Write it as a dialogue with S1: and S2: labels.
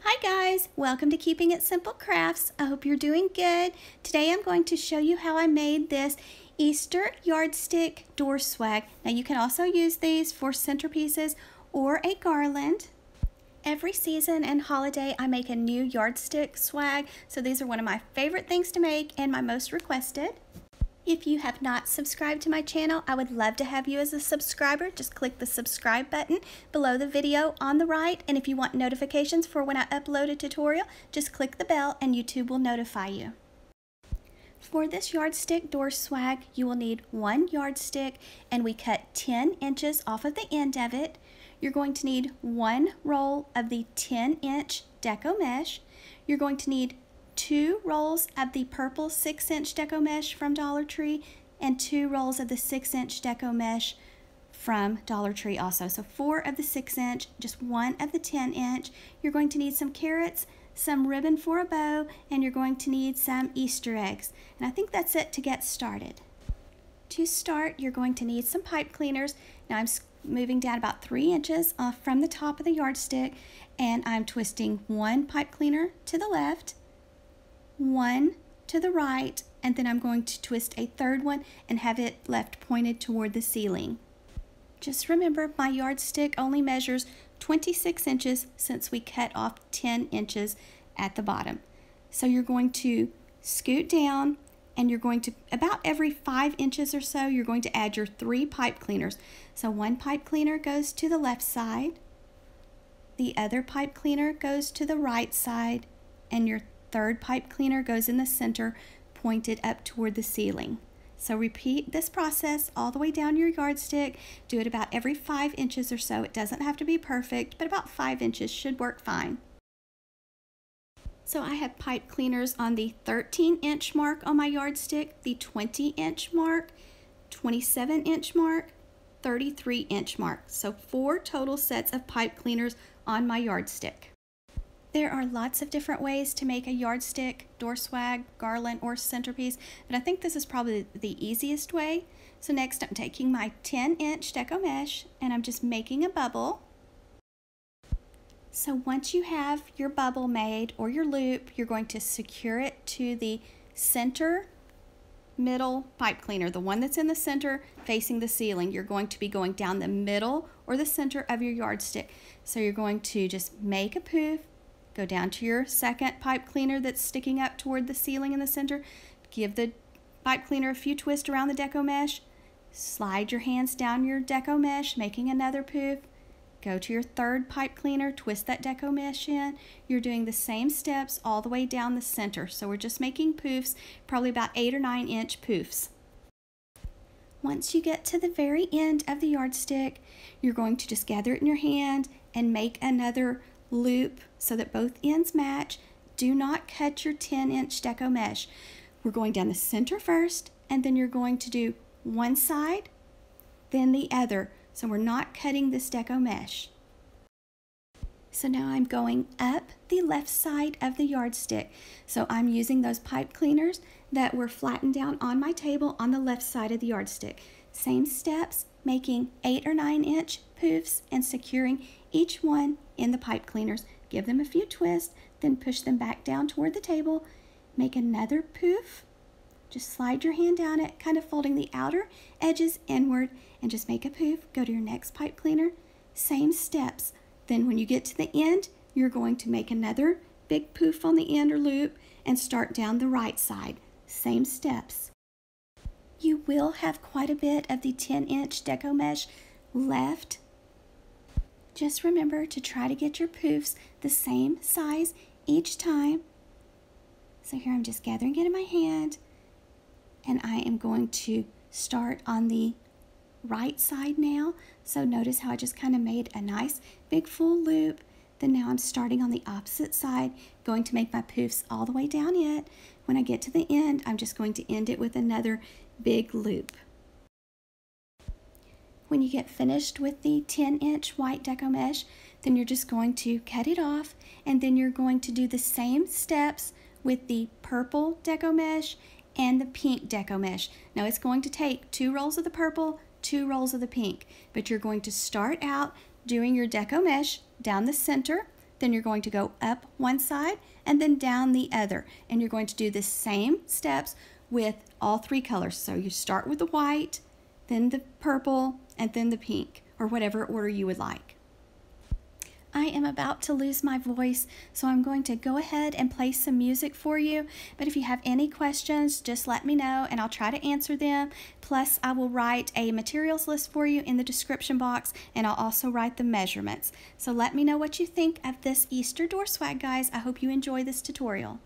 S1: Hi guys, welcome to Keeping It Simple Crafts. I hope you're doing good. Today I'm going to show you how I made this Easter yardstick door swag. Now you can also use these for centerpieces or a garland. Every season and holiday I make a new yardstick swag, so these are one of my favorite things to make and my most requested. If you have not subscribed to my channel, I would love to have you as a subscriber. Just click the subscribe button below the video on the right, and if you want notifications for when I upload a tutorial, just click the bell and YouTube will notify you. For this yardstick door swag, you will need one yardstick, and we cut 10 inches off of the end of it. You're going to need one roll of the 10-inch deco mesh. You're going to need 2 rolls of the purple 6-inch deco mesh from Dollar Tree and 2 rolls of the 6-inch deco mesh from Dollar Tree also. So 4 of the 6-inch, just 1 of the 10-inch. You're going to need some carrots, some ribbon for a bow, and you're going to need some Easter eggs. And I think that's it to get started. To start, you're going to need some pipe cleaners. Now I'm moving down about 3 inches off from the top of the yardstick, and I'm twisting 1 pipe cleaner to the left, 1 to the right, and then I'm going to twist a 3rd one and have it left pointed toward the ceiling. Just remember, my yardstick only measures 26 inches since we cut off 10 inches at the bottom. So you're going to scoot down, and you're going to, about every 5 inches or so, you're going to add your 3 pipe cleaners. So 1 pipe cleaner goes to the left side, the other pipe cleaner goes to the right side, and your 3rd pipe cleaner goes in the center, pointed up toward the ceiling. So repeat this process all the way down your yardstick. Do it about every 5 inches or so. It doesn't have to be perfect, but about 5 inches should work fine. So I have pipe cleaners on the 13-inch mark on my yardstick, the 20-inch mark, 27-inch mark, 33-inch mark. So 4 total sets of pipe cleaners on my yardstick. There are lots of different ways to make a yardstick, door swag, garland, or centerpiece, but I think this is probably the easiest way. So next I'm taking my 10-inch deco mesh and I'm just making a bubble. So once you have your bubble made or your loop, you're going to secure it to the center middle pipe cleaner, the one that's in the center facing the ceiling. You're going to be going down the middle or the center of your yardstick. So you're going to just make a poof, go down to your 2nd pipe cleaner that's sticking up toward the ceiling in the center. Give the pipe cleaner a few twists around the deco mesh. Slide your hands down your deco mesh, making another poof. Go to your 3rd pipe cleaner, twist that deco mesh in. You're doing the same steps all the way down the center. So we're just making poofs, probably about 8 or 9 inch poofs. Once you get to the very end of the yardstick, you're going to just gather it in your hand and make another loop so that both ends match. Do not cut your 10-inch deco mesh. We're going down the center first, and then you're going to do one side, then the other. So we're not cutting this deco mesh. So now I'm going up the left side of the yardstick. So I'm using those pipe cleaners that were flattened down on my table on the left side of the yardstick. Same steps, making 8 or 9 inch poofs and securing each one in the pipe cleaners. Give them a few twists, then push them back down toward the table. Make another poof. Just slide your hand down it, kind of folding the outer edges inward, and just make a poof. Go to your next pipe cleaner. Same steps. Then when you get to the end, you're going to make another big poof on the end or loop and start down the right side. Same steps. You will have quite a bit of the 10-inch deco mesh left. Just remember to try to get your poofs the same size each time. So here I'm just gathering it in my hand, and I am going to start on the right side now. So notice how I just kind of made a nice big full loop. Then now I'm starting on the opposite side, going to make my poofs all the way down it. When I get to the end, I'm just going to end it with another big loop. When you get finished with the 10-inch white deco mesh, then you're just going to cut it off, and then you're going to do the same steps with the purple deco mesh and the pink deco mesh. Now it's going to take 2 rolls of the purple, 2 rolls of the pink, but you're going to start out doing your deco mesh down the center, then you're going to go up one side and then down the other. And you're going to do the same steps with all three colors. So you start with the white, then the purple, and then the pink, or whatever order you would like. I am about to lose my voice, so I'm going to go ahead and play some music for you. But if you have any questions, just let me know and I'll try to answer them. Plus, I will write a materials list for you in the description box, and I'll also write the measurements. So let me know what you think of this Easter door swag, guys. I hope you enjoy this tutorial.